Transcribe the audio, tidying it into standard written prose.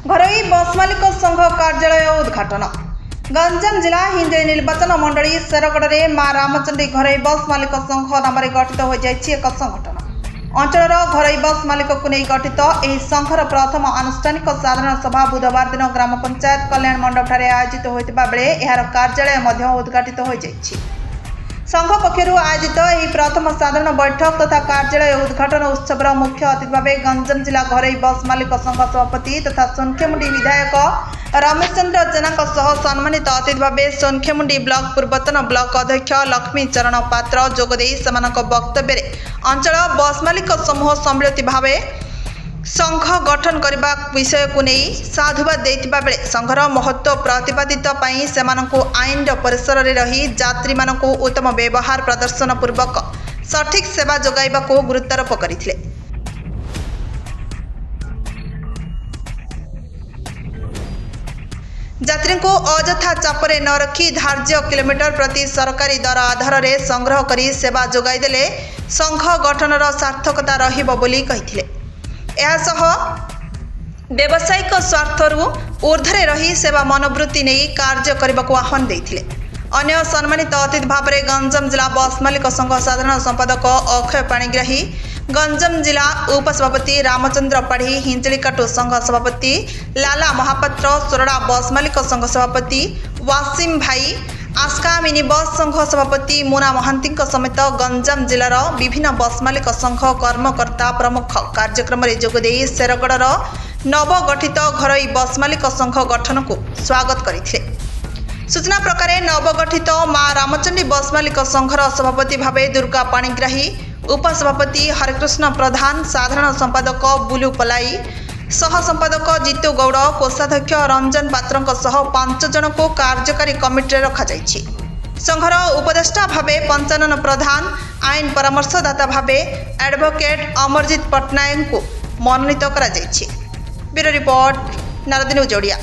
घरोई बस मालिक संघ कार्यालय उद्घाटन। गंजाम जिला हिंजई निर्वाचन मंडली शेरगढ़ में मां रामचंडी घरोई बस मालिक संघ नाम गठित हो एक संगठन। अंचल घरोई बस मालिक को नहीं गठित यह संघर प्रथम आनुष्ठानिक साधारण सभा बुधवार दिन ग्राम पंचायत कल्याण मंडप आयोजित होता बेले यार कार्यालय उद्घाटित हो संघ पक्षर आयोजित यह प्रथम साधारण बैठक तथा कार्यालय उद्घाटन उत्सव मुख्य अतिथि भाव गंजाम जिला घरोई बस मालिक संघ सभापति तथा सोनखेमुंडी विधायक रमेश चंद्र जेना सम्मानित अतिथि भाव सोनखेमुंडी ब्लॉक पूर्वतन ब्लॉक अध्यक्ष लक्ष्मी चरण पात्र जोगदे वक्तव्य अंचल बस मालिक समूह सम्मिलित भाव संघ गठन करने विषय को नहीं साधुवाद देथिबा बेले संघर महत्व प्रतिपादित पाई सेमानंकु आईन परिसर में रही यात्री मानकु उत्तम व्यवहार प्रदर्शन पूर्वक सठिक सेवा जोगाइबा को गुरुत्वारोप करथिले। यात्री को अजथा चापरे न रखी धार्य किलोमीटर प्रति सरकारी दर आधार में संग्रह करी सेवा जोगाइदेले संघ गठनर सार्थकता रहिबो बोली कहिथिले। यासह व्यावसायिक स्वार्थरू ऊर्ध्वे रही सेवा मनोवृत्ति नहीं कार्य करने को आह्वान देथिले। अन्य सम्मानित अतिथि भाव में गंजाम जिला बस मालिक संघ साधारण संपादक अक्षय पाणिग्राही, गंजाम जिला उपसभापति रामचंद्र पाढ़ी, हिंजलिकाटू संघ सभापति लाला महापात्र, सोरडा बस मालिक संघ सभापति वासिम भाई, आस्का मिनी बस संघ सभापति मुना महांती समेत गंजाम जिलार विभिन्न बस मालिक संघ कर्मकर्ता प्रमुख कार्यक्रम में जोगदे शेरगढ़ नवगठित घरोई बस मालिक संघ गठन को स्वागत करते। सूचना प्रकार नवगठित मां रामचंडी बस मालिक संघर सभापति भाव दुर्गा पाणिग्राही, उपसभापति हरिकृष्ण प्रधान, साधारण संपादक बुलू पलाई, सह संपादक जितू गौड़, कोषाध्यक्ष रंजन पात्र 5 जन को कार्यकारी कमिटी रखा जाइछि। संघर उपदेष्टा भावे पंचानन प्रधान, आईन परामर्शदाता भावे एडवोकेट अमरजीत पट्टनायक को मनोनीत करा जाइछि। Bureau report, Narad news Odia.